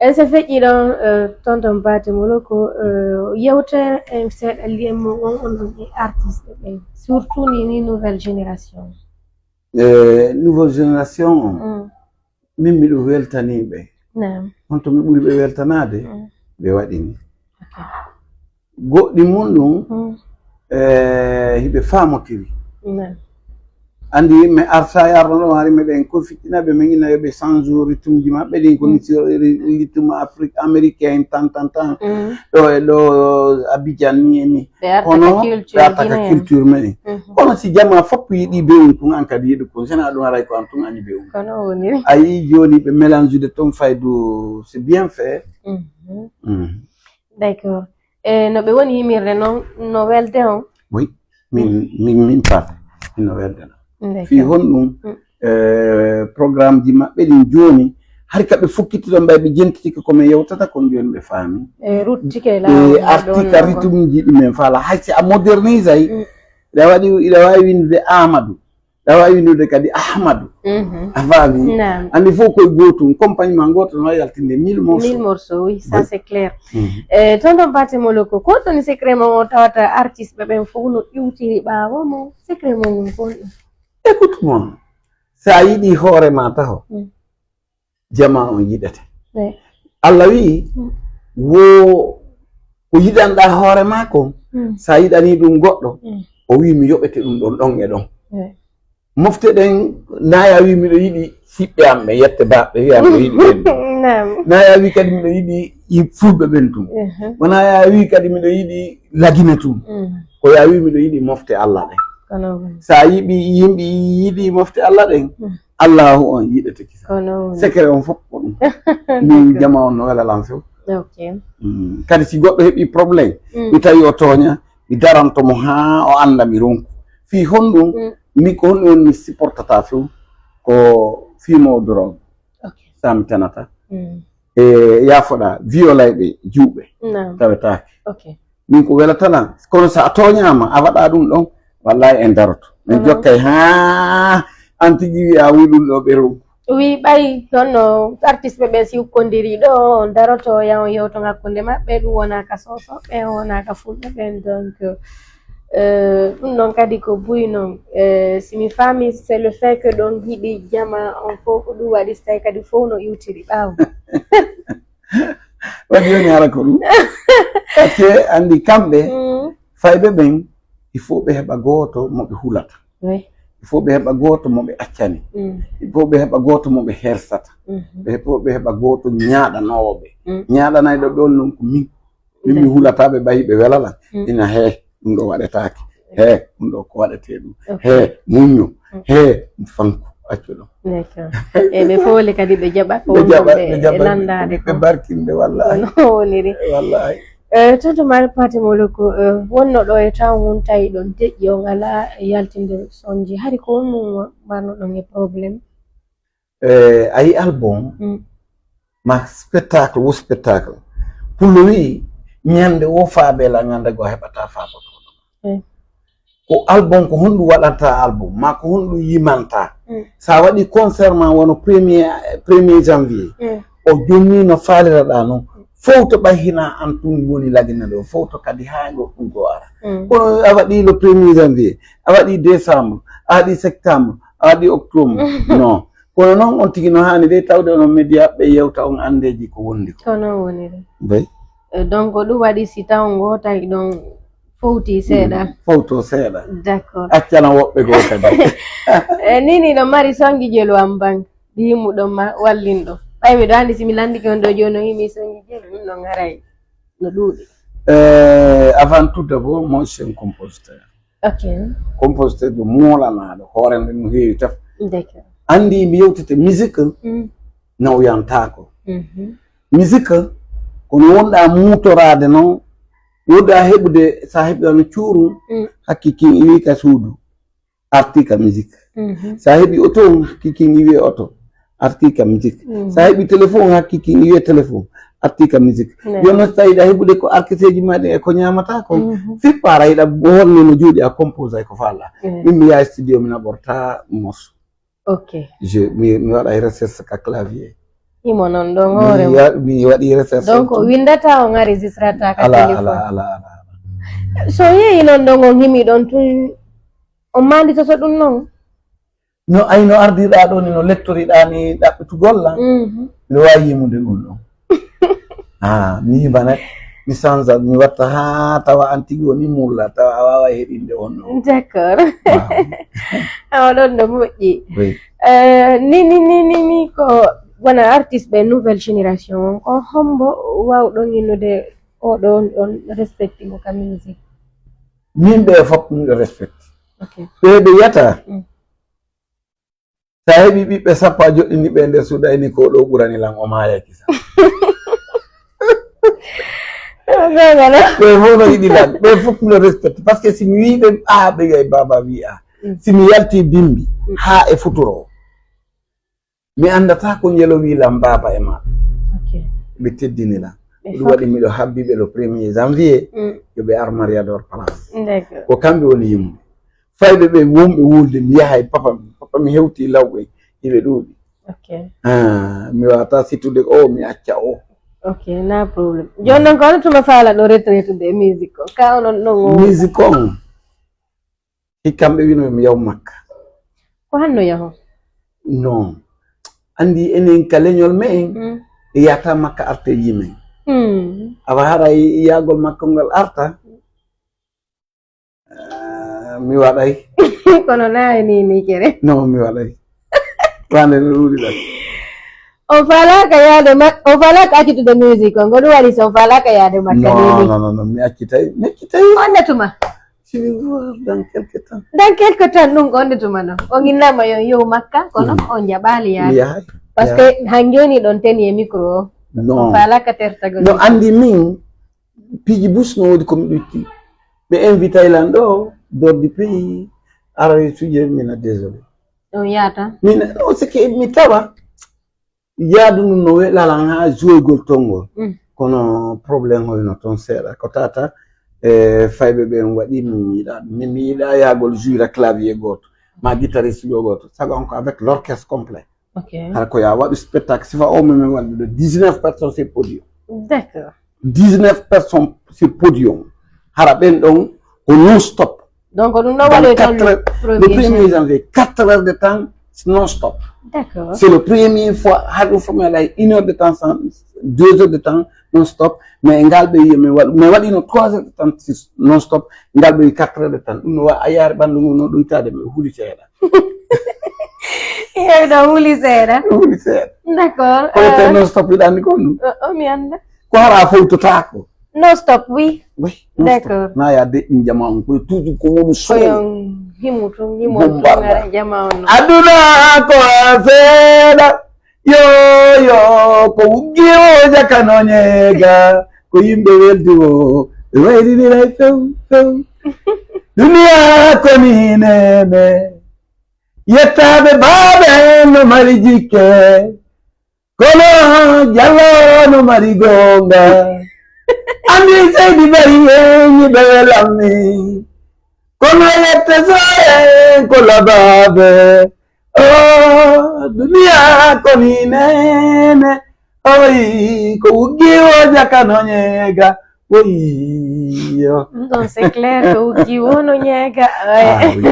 ese feƴƴi ɗon tonton Batimolo ko yewtere seeɗa liyam on e artiste ɓe surtout ni nouvelle génération. Nouvelle génération min miɗo weltaniɓe on to mi ɓuri ɓe weltanade ɓe waɗini goɗɗi mum ɗum hiɓe famotiri andi yimɓe arta yarno ɗo hari meɗen ko fittinaɓe min ina yoɓe change rythme ji maɓɓe ɗin koni rythme Afrique américain tan ɗo e ɗo Abidjan ni ni kono ɓeartaka culture meɗen kono si jama foppo yiɗi bewum tun an kadi yiɗi kon sena ɗum haray ko an tun ani bewum a yi joni ɓe mélange de ton faydu c'est bien fait. D'accord no ɓe woni yimirde noon no welde on oui min parte no welde no fi honɗum programme ji maɓɓe ɗin joni har kaɓe fukkitiɗo mbay ɓe jentitika komin yewtata kon joni ɓe faami artika rythme ji ɗumen faala haysi a modernise ay ɗa wawi windude Amadou ɗa wawi windude kadi Ahmadou a faami andi fof koye gotum compagnement goto no yaltinde 1000 morceaux oui ça c'est clair tonton Batimolo ko ɗon secret mo o tawata artiste ɓeɓen fof no ƴiwtiri ɓaawo mo secret mo ɗum kon ɗum écoute moi sa yiɗi hoore ma taho jama on yiɗete Allah wi wo ko yiɗanɗa hoore ma kon sa yiɗani ɗum goɗɗo o wi mi yoɓete ɗum ɗon e ɗon mofte ɗen naya wi miɗo yiɗi siɓɓe am ɓe yette baɓɓe wiya miɗo yiɗi ɓen naya wi kadi miɗo yiɗi fulɓe ɓen tum wona ya wi kadi miɗo yiɗi lagine tum ko ya wi miɗo yiɗi mofte Allah ɗen sa yiɓi yimɓe yiɗi mofte Allah ɗen Allahu on yiɗete kisa secret on fof ko ɗum min jama on no welalam few kadi si goɗɗo heɓi probléme mi tawi o tooña mi darantomo ha o anda mi ronku fi honɗum min ko honɗum mi supportata few ko fimo drogue sa mi tanata e yafoɗa violayɓe juuɓe tawetake min ko welatana kono sa tooñama a waɗa ɗum ɗon wallahi en daroto min jokkay ha an tigi wi a wi ɗum ɗo ɓe ronku wi ɓay ɗon no artiste ɓe si hukkodiri ɗo daroto yaw yewto hakkunde maɓɓe ɗum wonaka sosoɓe wonaka fulɓe ɓen donc ɗum noon kadi ko buy noon simi faami c'est le fait que ɗon yiɗi jama on fof ko ɗum waɗi so tawi kadi fof no iwtiri ɓaawo waɗi yoni hara ko ɗum par ce que andi kamɓe fayɓe ɓen il faut ɓe heɓa goto moɓe hulata il faut ɓe heɓa goto moɓe accani il faut ɓe heɓa goto moɓe hersata ɓe faut ɓe heɓa goto ñaaɗanowoɓe ñaaɗanayɗo ɓe on noon ko min mi hulataɓe ɓayi ɓe welala ina ɗum ɗo waɗetake ɗum ɗo ko waɗete ɗum muñño fanku accu ɗum ɓe foole kadi ɓe jaɓa ko ɓe landade ɓe barkinde wallahi woniri wallahi tonton Batimolo ko wonno ɗo e taw mum tawi ɗon deƴƴi o ngala yaltinde sonji hari ko wonno marno ɗon e probléme a yi album ma spectacle wo spectacle pullo wi ñande wo faabela ñande go heɓata faabotoɗo ko album ko honɗum waɗanta album ma ko honɗum yimanta sa waɗi concert ma wono premier janvier o jonni no faaliraɗa noon fowto ɓayhina an tun woni lagina ɗo fowto kadi ha goɗɗum go ara kono a waɗi le premier janvier a waɗi décembre a waɗi septembre a waɗi octobre non kono noon on tigi no hani de tawde ono média ɓe yewta on andeji ko wondi ko kono woniri donc ɗum waɗi si taw gotay ɗon fowti seeɗa fowto seeɗa d'accord accana woɓɓe goo kadi nini ɗo mari songi jelu am banque yimuɗon wallinɗo ɓay miɗo andi simi landike on ɗo joni o yimi songi jelu ɗum ɗon garay no ɗuuɗi avant tout d'abord moi je suis un compositeur compositeur de molanaɗo hoore nde no heewi taf andi mi yewtete musique nawyantako musique kono wonɗa muutorade noon woɗɗa heɓude sa heɓano cuurum hakki kin iwi ka suudu arti ka musique sa heɓi auto hakki kin iwi auto arti ka musique sa heɓi téléphone hakki kin iwi téléphone arti ka musique jonno so tawiɗa heɓude ko arketeji maɗi e ko ñamata ko fippara yiɗa holno no jooɗi a compose ay ko falla min mi yaha studio mi naɓorta morceau mi waɗa recherche ka clavier imo non ɗon hoore mi waɗi recherche donc windata on enregistrata ka ala téléphone so yeeyi non ɗon on himi ɗon tun on manditoto ɗum noon no ay no ardiɗa ɗo ni no lettoriɗa ni ɗaɓɓutugolla mi wawi yimude ɗum ɗon mi hibana mi change mi watta ha tawa an tigi woni mulla tawa a wawa heɗinde on ɗo d'accord awa ɗon ɗo moƴƴi ni ko wona artiste ɓe nouvelle génération ko hombo wawɗon innude oɗo on respecti mo ka musique min ɓe fof ɗumɗo respecte ɓe yiyata sa heɓi ɓiɓɓe sappo a joɗɗini ɓe nder suuɗayni ko ɗo ɓurani lan o mayaki sa ɓe fof no yiɗi lan ɓe fof ɗumɗo respecte par ce que simi wiɓe ɓe gay baba wi'a simi yalti bimbi ha e futuro mi andata ko jelowi lan baba e maɓɓe ɓe teddini lan ɗum waɗi miɗo habbiɓe le 1er janvier yoɓe ar mariador place ko kamɓe woni yimɓe fayɓe ɓe wonɓe wulde mi yahay papa mi hewti lawɓe hiɓe ɗuuɗi mi wawata sittude mi acca na probléme joni noon ko hono tuma faala ɗo retraite de musique o ka onon ɗon musique on hikkamɓe wino mi yaw makka ko hanno yaho non andi enen ka leñol me en yata makka arte yimen awa hara yagol makka ngal arta mi waɗay kono nayi ni kere non mi waɗay wande no ɗuuɗi ɗan on falaka yaade on falaka accitude musique o ngoɗum waɗi so on falaka yaade makka non mi accitay onde tuma dans quelque temps ɗum onde tuma no on innama yon yow makka kono on jaɓali yaade par ce que han joni ɗon teni e micro o on falaka tertago no andi min piiji bus no wodi komi ɗutti ɓe invitay lan ɗo dorde pays arawe suje mina désolé on yata min o sike mi tawa yaadu ɗum no weɗalan ha joygol tongol kono probléme hoyno toon seeɗa ko tata fayɓe ɓen waɗi mi yiɗa ɗum min mi yiɗa yagol jura clavier goto ma guitariste ɓe goto sago on ko avec l'orchestre complet hara ko ya waɗu spectacle sifa o min waɗude 19 personnes sur podium d'accord 19 personnes sur podium hara ɓen ɗon ko non stop donc ɗum ɗo waɗe le 1er janvier 4 heures de temps non stop. D'accord. C'est la première fois, il faut 1 heure de temps, 2 heures de temps non stop, mais ngalbe mais wadi no 3 heures de temps non stop, ngalbe 4 heures de temps. No ayar bandu no do itade me huli seeda. Ya da huli seeda. Huli seeda. D'accord. Ko non stop dani ko no. O mi anda. Ko hara fo tako. Non stop, oui. Oui. D'accord. Na ya de njama on ko tuju ko wonu so. Himutu ngara jama on. Aduna ko seeda. Yo ko ugiwo jakanonyega ko yimbe welduwo wayri ni lay few dunia ko ni nene yettaɓe baaɓe no mari jikke kono jallo no mari gonga andi seydi bari ñiɓe welammi kono yette soye ko labaɓe dunia ko ni nene oy ko ugiwo jakano nyega oy donc c'est clair ko ugiwo no nyega ah oui.